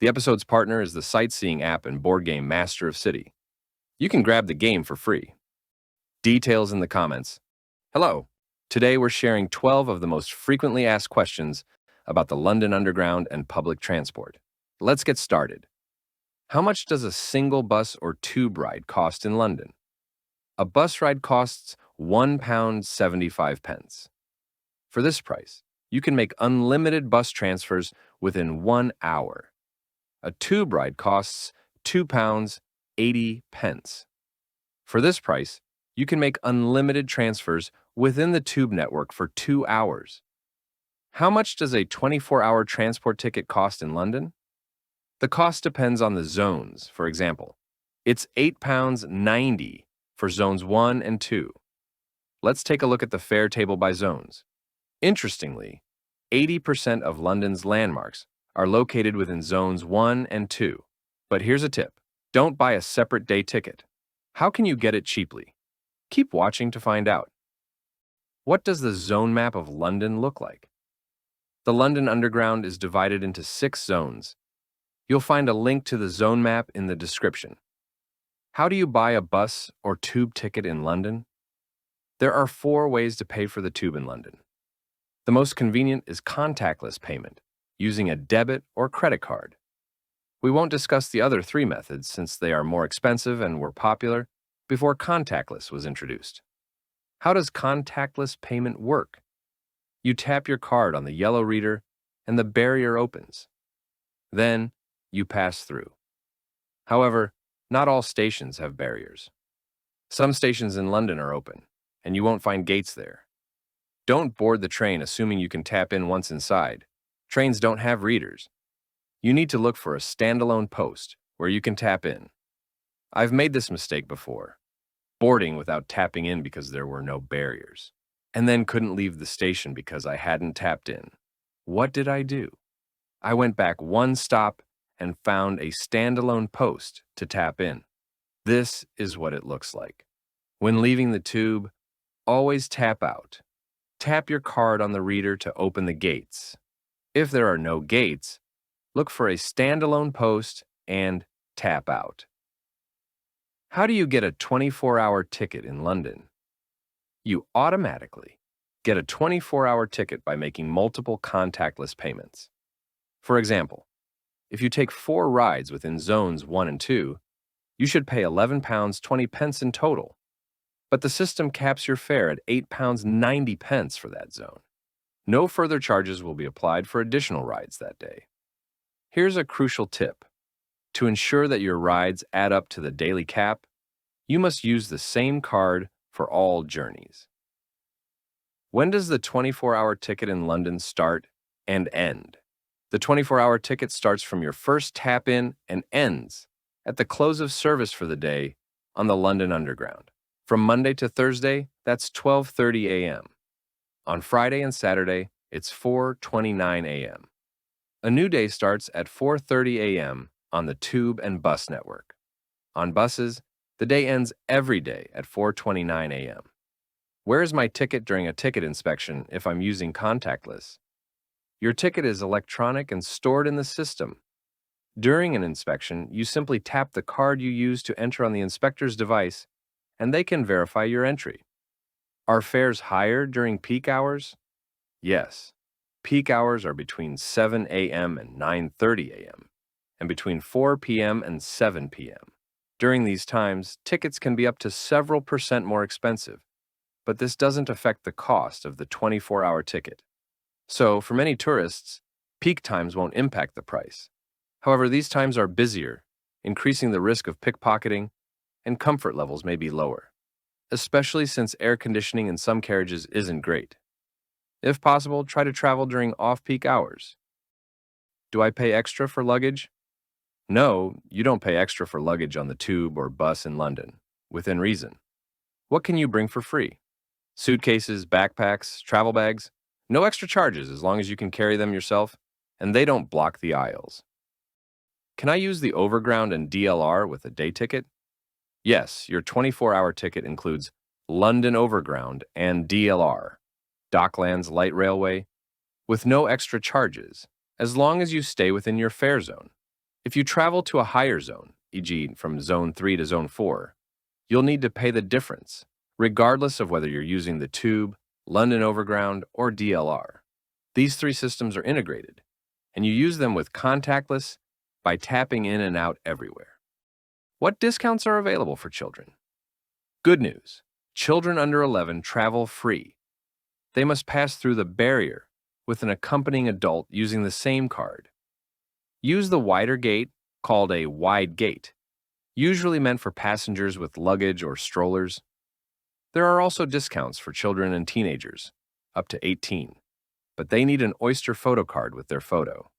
The episode's partner is the sightseeing app and board game Master of City. You can grab the game for free. Details in the comments. Hello. Today we're sharing 12 of the most frequently asked questions about the London Underground and public transport. Let's get started. How much does a single bus or tube ride cost in London? A bus ride costs £1.75. For this price, you can make unlimited bus transfers within 1 hour. A tube ride costs £2.80. For this price, you can make unlimited transfers within the tube network for 2 hours. How much does a 24-hour transport ticket cost in London? The cost depends on the zones. For example, it's £8.90 for zones 1 and 2. Let's take a look at the fare table by zones. Interestingly, 80% of London's landmarks are located within zones 1 and 2. But here's a tip. Don't buy a separate day ticket. How can you get it cheaply? Keep watching to find out. What does the zone map of London look like? The London Underground is divided into 6 zones. You'll find a link to the zone map in the description. How do you buy a bus or tube ticket in London? There are 4 ways to pay for the tube in London. The most convenient is contactless payment, using a debit or credit card. We won't discuss the other 3 methods since they are more expensive and were popular before contactless was introduced. How does contactless payment work? You tap your card on the yellow reader and the barrier opens. Then, you pass through. However, not all stations have barriers. Some stations in London are open, and you won't find gates there. Don't board the train assuming you can tap in once inside. Trains don't have readers. You need to look for a standalone post where you can tap in. I've made this mistake before, boarding without tapping in because there were no barriers, and then couldn't leave the station because I hadn't tapped in. What did I do? I went back 1 stop and found a standalone post to tap in. This is what it looks like. When leaving the tube, always tap out. Tap your card on the reader to open the gates. If there are no gates, look for a standalone post and tap out. How do you get a 24-hour ticket in London? You automatically get a 24-hour ticket by making multiple contactless payments. For example, if you take 4 rides within zones 1 and 2, you should pay £11.20 in total. But the system caps your fare at £8.90 for that zone. No further charges will be applied for additional rides that day. Here's a crucial tip. To ensure that your rides add up to the daily cap, you must use the same card for all journeys. When does the 24-hour ticket in London start and end? The 24-hour ticket starts from your first tap-in and ends at the close of service for the day on the London Underground. From Monday to Thursday, that's 12:30 a.m. On Friday and Saturday, it's 4:29 a.m. A new day starts at 4:30 a.m. on the tube and bus network. On buses, the day ends every day at 4:29 a.m. Where is my ticket during a ticket inspection if I'm using contactless? Your ticket is electronic and stored in the system. During an inspection, you simply tap the card you use to enter on the inspector's device, and they can verify your entry. Are fares higher during peak hours? Yes. Peak hours are between 7 a.m. and 9:30 a.m., and between 4 p.m. and 7 p.m. During these times, tickets can be up to several % more expensive, but this doesn't affect the cost of the 24-hour ticket. So, for many tourists, peak times won't impact the price. However, these times are busier, increasing the risk of pickpocketing, and comfort levels may be lower, especially since air conditioning in some carriages isn't great. If possible, try to travel during off-peak hours. Do I pay extra for luggage? No, you don't pay extra for luggage on the tube or bus in London, within reason. What can you bring for free? Suitcases, backpacks, travel bags? No extra charges as long as you can carry them yourself, and they don't block the aisles. Can I use the Overground and DLR with a day ticket? Yes, your 24-hour ticket includes London Overground and DLR, Docklands Light Railway, with no extra charges, as long as you stay within your fare zone. If you travel to a higher zone, e.g. from Zone 3 to Zone 4, you'll need to pay the difference, regardless of whether you're using the Tube, London Overground, or DLR. These three systems are integrated, and you use them with contactless by tapping in and out everywhere. What discounts are available for children? Good news. Children under 11 travel free. They must pass through the barrier with an accompanying adult using the same card. Use the wider gate, called a wide gate, usually meant for passengers with luggage or strollers. There are also discounts for children and teenagers, up to 18, but they need an Oyster photo card with their photo.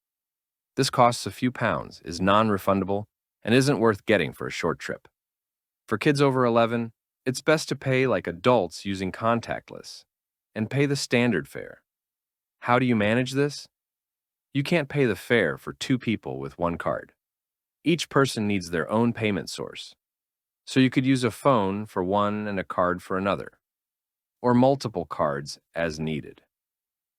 This costs a few pounds, is non-refundable, and isn't worth getting for a short trip. For kids over 11, it's best to pay like adults using contactless and pay the standard fare. How do you manage this? You can't pay the fare for two people with one card. Each person needs their own payment source. So you could use a phone for one and a card for another, or multiple cards as needed.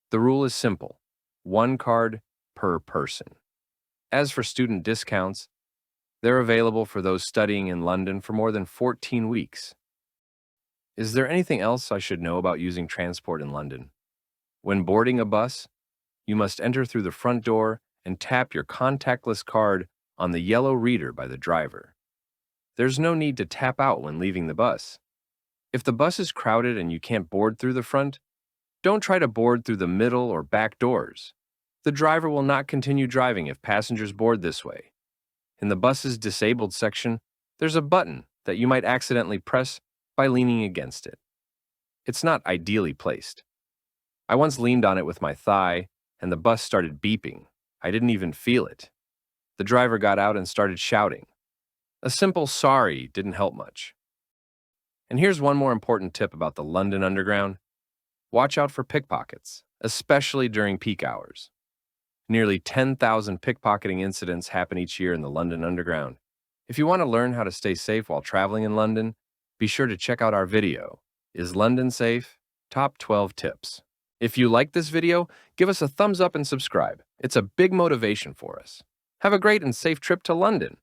The rule is simple: one card per person. As for student discounts, they're available for those studying in London for more than 14 weeks. Is there anything else I should know about using transport in London? When boarding a bus, you must enter through the front door and tap your contactless card on the yellow reader by the driver. There's no need to tap out when leaving the bus. If the bus is crowded and you can't board through the front, don't try to board through the middle or back doors. The driver will not continue driving if passengers board this way. In the bus's disabled section, there's a button that you might accidentally press by leaning against it. It's not ideally placed. I once leaned on it with my thigh, and the bus started beeping. I didn't even feel it. The driver got out and started shouting. A simple sorry didn't help much. And here's one more important tip about the London Underground. Watch out for pickpockets, especially during peak hours. Nearly 10,000 pickpocketing incidents happen each year in the London Underground. If you want to learn how to stay safe while traveling in London, be sure to check out our video, Is London Safe? Top 12 Tips. If you like this video, give us a thumbs up and subscribe. It's a big motivation for us. Have a great and safe trip to London.